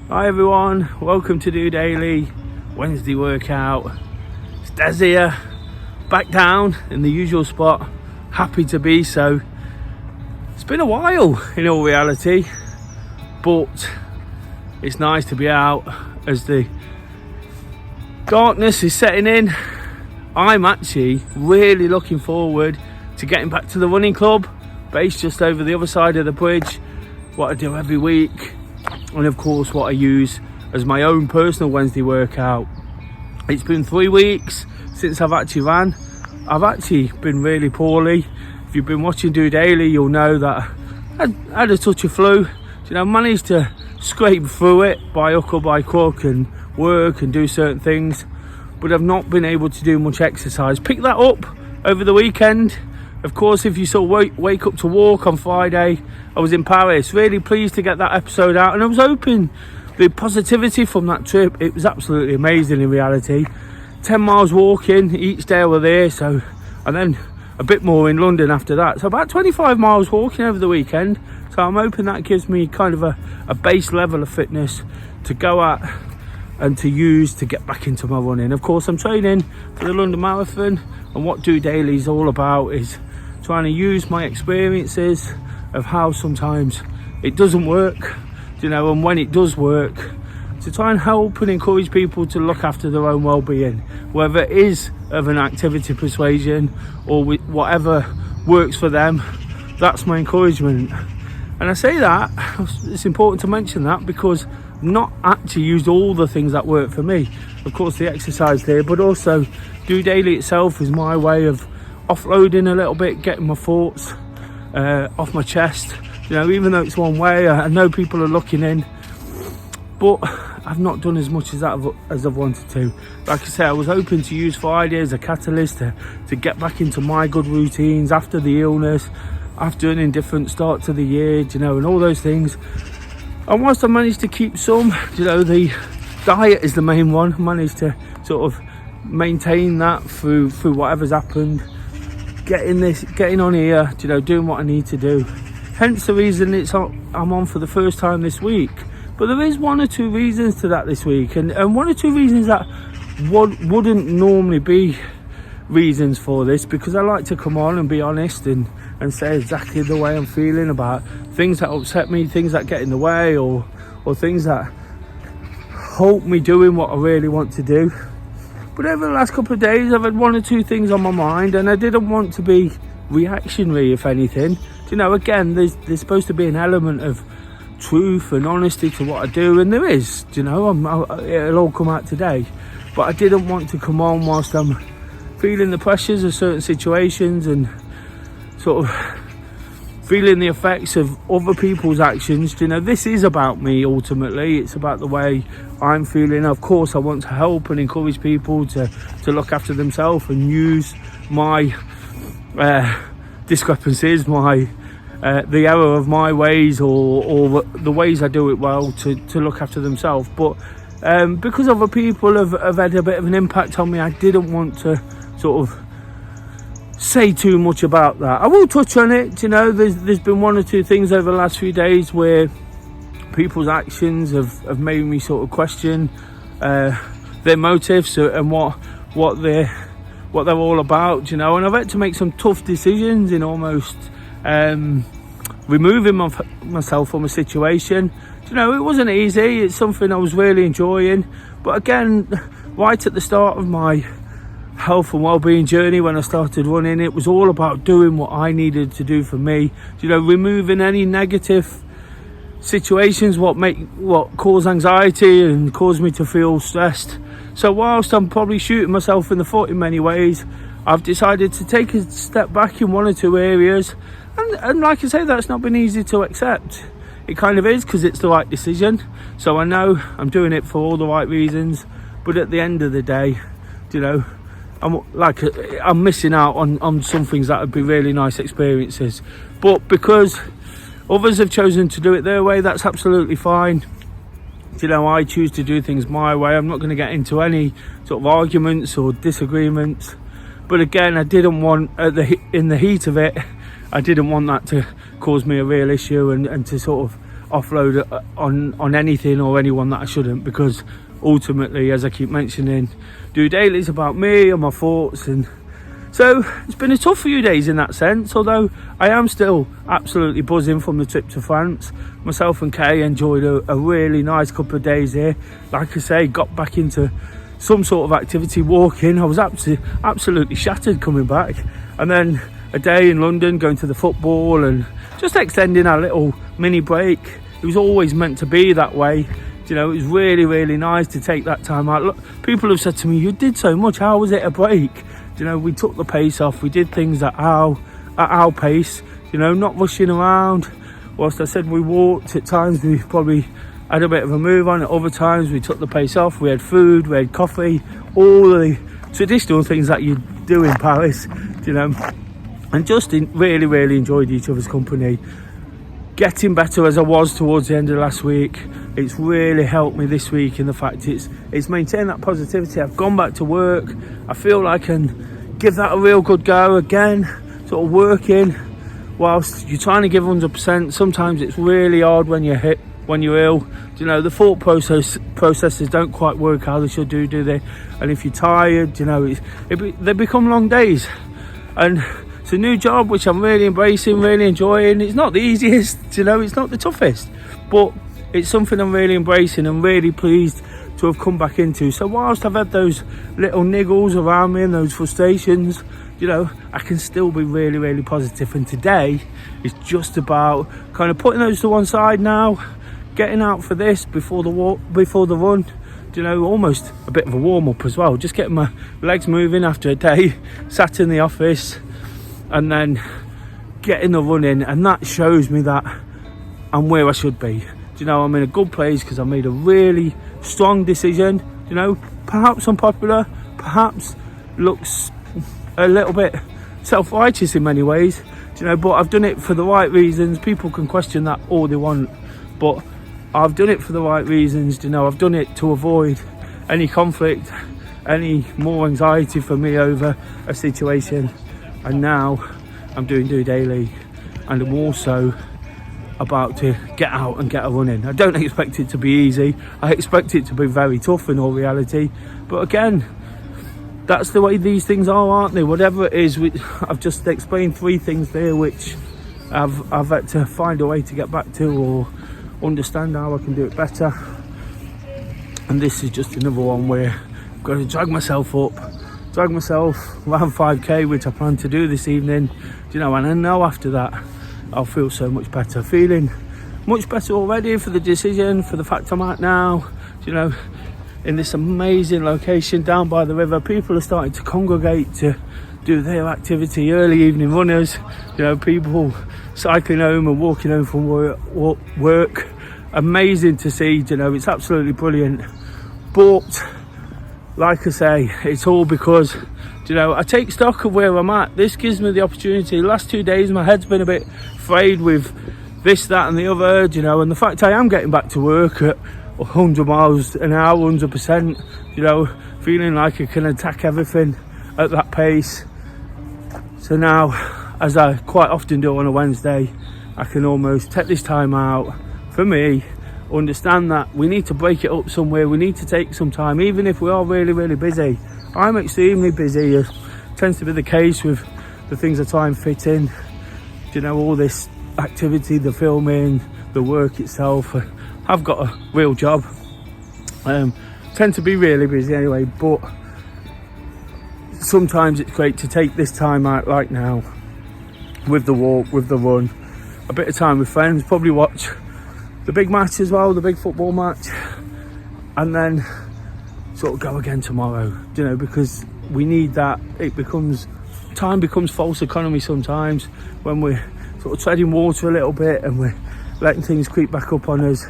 Hi everyone, welcome to DOdaily Wednesday workout. It's Des here, back down in the usual spot. Happy to be so. It's been a while in all reality, but it's nice to be out as the darkness is setting in. I'm actually really looking forward to getting back to the running club based just over the other side of the bridge, what I do every week, and of course what I use as my own personal Wednesday workout. It's been 3 weeks since I've actually ran. I've actually been really poorly. If you've been watching DOdaily, you'll know that I had a touch of flu. Managed to scrape through it by hook or by crook and work and do certain things, but I've not been able to do much exercise. Pick that up over the weekend. Of course, if you saw Wake Up to Walk on Friday, I was in Paris. Really pleased to get that episode out, and I was hoping the positivity from that trip, it was absolutely amazing in reality. 10 miles walking each day I was there, and then a bit more in London after that. So about 25 miles walking over the weekend. So I'm hoping that gives me kind of a base level of fitness to go at and to use to get back into my running. Of course, I'm training for the London Marathon, and what DOdaily is all about is trying to use my experiences of how sometimes it doesn't work, and when it does work, to try and help and encourage people to look after their own well-being, whether it is of an activity persuasion or whatever works for them. That's my encouragement. And I say that, it's important to mention that, because I've not actually used all the things that work for me. Of course, the exercise there, but also DOdaily itself is my way of offloading a little bit, getting my thoughts off my chest. Even though it's one way, I know people are looking in, but I've not done as much as I've wanted to. Like I say, I was hoping to use Friday as a catalyst to get back into my good routines after the illness, after an indifferent start to the year, and all those things. And whilst I managed to keep some, the diet is the main one. I managed to sort of maintain that through whatever's happened. Getting on here, doing what I need to do. Hence the reason I'm on for the first time this week. But there is one or two reasons to that this week, and one or two reasons that wouldn't normally be reasons for this, because I like to come on and be honest and say exactly the way I'm feeling about things that upset me, things that get in the way, or things that halt me doing what I really want to do. But over the last couple of days, I've had one or two things on my mind, and I didn't want to be reactionary, if anything. Again, there's supposed to be an element of truth and honesty to what I do, and there is. It'll all come out today. But I didn't want to come on whilst I'm feeling the pressures of certain situations and sort of feeling the effects of other people's actions. This is about me ultimately. It's about the way I'm feeling. Of course, I want to help and encourage people to look after themselves and use my discrepancies, the error of my ways or the ways I do it well to look after themselves. But because other people have had a bit of an impact on me, I didn't want to sort of say too much about that. I will touch on it. There's been one or two things over the last few days where people's actions have made me sort of question their motives and what they're all about, and I've had to make some tough decisions in almost removing myself from a situation. It wasn't easy. It's something I was really enjoying, but again, right at the start of my health and well-being journey, when I started running, it was all about doing what I needed to do for me, removing any negative situations what cause anxiety and cause me to feel stressed. So whilst I'm probably shooting myself in the foot in many ways, I've decided to take a step back in one or two areas, and like I say, that's not been easy to accept. It kind of is, because it's the right decision. So I know I'm doing it for all the right reasons, but at the end of the day, I'm missing out on some things that would be really nice experiences. But because others have chosen to do it their way, that's absolutely fine. I choose to do things my way. I'm not going to get into any sort of arguments or disagreements. But again, I didn't want, in the heat of it, I didn't want that to cause me a real issue and to sort of offload on anything or anyone that I shouldn't, because ultimately, as I keep mentioning, DOdaily is about me and my thoughts. And so it's been a tough few days in that sense, although I am still absolutely buzzing from the trip to France. Myself and Kay enjoyed a really nice couple of days here. Like I say, got back into some sort of activity, walking. I was absolutely shattered coming back, and then a day in London going to the football and just extending our little mini break. It was always meant to be that way. You know, it was really, really nice to take that time out. Look, people have said to me, you did so much, how was it a break? You know, we took the pace off, we did things at our pace, you know, not rushing around. Whilst I said we walked, at times we probably had a bit of a move on. At other times we took the pace off, we had food, we had coffee, all the traditional things that you do in Paris, you know, and just really, really enjoyed each other's company. Getting better as I was towards the end of last week, it's really helped me this week in the fact it's maintained that positivity. I've gone back to work. I feel like I can give that a real good go again, sort of working whilst you're trying to give 100%. Sometimes it's really hard when you're ill. You know, the thought processes don't quite work how they should do they? And if you're tired, you know, they become long days. And it's a new job which I'm really embracing, really enjoying. It's not the easiest, you know, it's not the toughest, but it's something I'm really embracing and really pleased to have come back into. So whilst I've had those little niggles around me and those frustrations, you know, I can still be really, really positive. And today is just about kind of putting those to one side now, getting out for this before the run, you know, almost a bit of a warm-up as well, just getting my legs moving after a day sat in the office, and then getting the run in. And that shows me that I'm where I should be. You know, I'm in a good place because I made a really strong decision. You know, perhaps unpopular, perhaps looks a little bit self-righteous in many ways, you know, but I've done it for the right reasons. People can question that all they want, but I've done it for the right reasons. You know, I've done it to avoid any conflict, any more anxiety for me over a situation. And now I'm doing DOdaily, and I'm also about to get out and get a run in. I don't expect it to be easy. I expect it to be very tough in all reality. But again, that's the way these things are, aren't they? Whatever it is, I've just explained 3 things there which I've had to find a way to get back to or understand how I can do it better. And this is just another one where I've got to drag myself around 5k, which I plan to do this evening. You know, and I know after that I'll feel so much better, feeling much better already for the decision, for the fact I'm out now, you know, in this amazing location down by the river. People are starting to congregate to do their activity, early evening runners, you know, people cycling home and walking home from work. Amazing to see, you know, it's absolutely brilliant. But like I say, it's all because, you know, I take stock of where I'm at. This gives me the opportunity. The last 2 days my head's been a bit frayed with this, that and the other, you know, and the fact I am getting back to work at 100 miles an hour, 100%, you know, feeling like I can attack everything at that pace. So now, as I quite often do on a Wednesday, I can almost take this time out for me, understand that we need to break it up somewhere. We need to take some time, even if we are really, really busy. I'm extremely busy. It tends to be the case with the things I try and fit in, you know, all this activity, the filming, the work itself. I've got a real job, tend to be really busy anyway, but sometimes it's great to take this time out like now, with the walk, with the run, a bit of time with friends, probably watch the big match as well, the big football match, and then sort of go again tomorrow, you know, because we need that. Time becomes false economy sometimes when we're sort of treading water a little bit and we're letting things creep back up on us.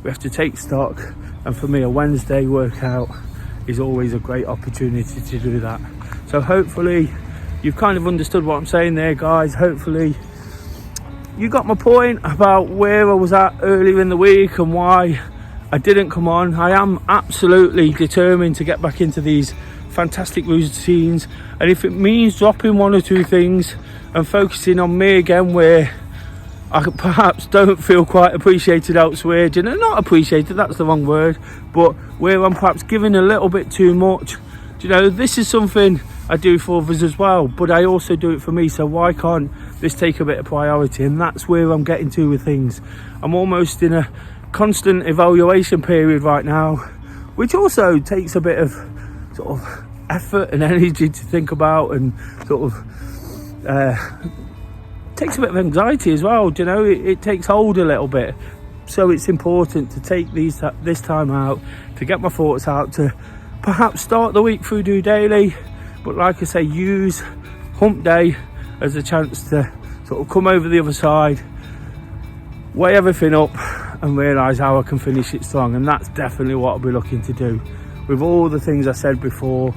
We have to take stock, and for me a Wednesday workout is always a great opportunity to do that. So hopefully you've kind of understood what I'm saying there, guys. Hopefully you got my point about where I was at earlier in the week and why I didn't come on. I am absolutely determined to get back into these fantastic routines, and if it means dropping 1 or 2 things and focusing on me again, where I perhaps don't feel quite appreciated elsewhere. Do you know, not appreciated, that's the wrong word, but where I'm perhaps giving a little bit too much. Do you know, this is something I do for others as well, but I also do it for me, so why can't this take a bit of priority? And that's where I'm getting to with things. I'm almost in a constant evaluation period right now, which also takes a bit of sort of effort and energy to think about, and sort of takes a bit of anxiety as well. Do you know, it takes hold a little bit. So it's important to take this time out to get my thoughts out, to perhaps start the week through DOdaily, but like I say, use hump day as a chance to sort of come over the other side, weigh everything up and realise how I can finish it strong. And that's definitely what I'll be looking to do with all the things I said before,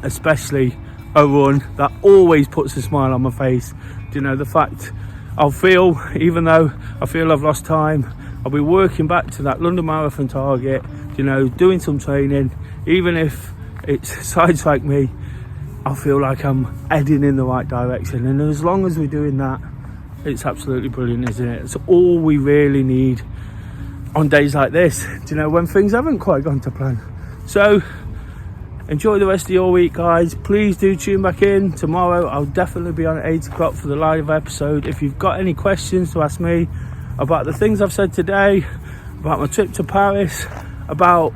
especially a run that always puts a smile on my face. Do you know, the fact I'll feel, even though I feel I've lost time, I'll be working back to that London Marathon target, you know, doing some training, even if it's sidetracked me, I feel like I'm heading in the right direction. And as long as we're doing that, it's absolutely brilliant, isn't it? It's all we really need on days like this, do you know, when things haven't quite gone to plan. So enjoy the rest of your week, guys. Please do tune back in tomorrow. I'll definitely be on at 8 o'clock for the live episode. If you've got any questions to ask me about the things I've said today, about my trip to Paris, about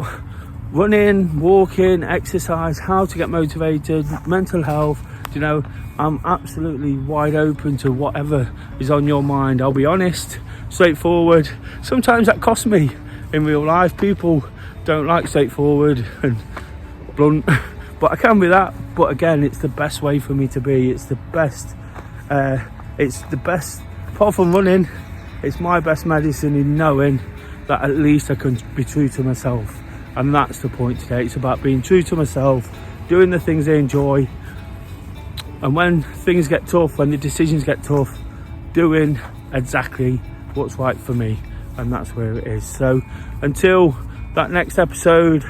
running, walking, exercise, how to get motivated, mental health, you know, I'm absolutely wide open to whatever is on your mind. I'll be honest, straightforward. Sometimes that costs me in real life. People don't like straightforward and blunt, but I can be that. But again, it's the best way for me to be. It's the best apart from running, it's my best medicine in knowing that at least I can be true to myself. And that's the point today. It's about being true to myself, doing the things I enjoy, and when things get tough, when the decisions get tough, doing exactly what's right for me. And that's where it is. So until that next episode,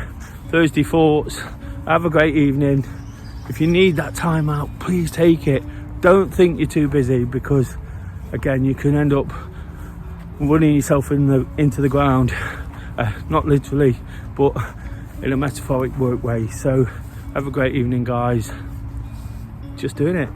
Thursday Thoughts, have a great evening. If you need that time out, please take it. Don't think you're too busy, because again, you can end up running yourself into the ground, not literally, but in a metaphoric work way. So have a great evening, guys. Just doing it.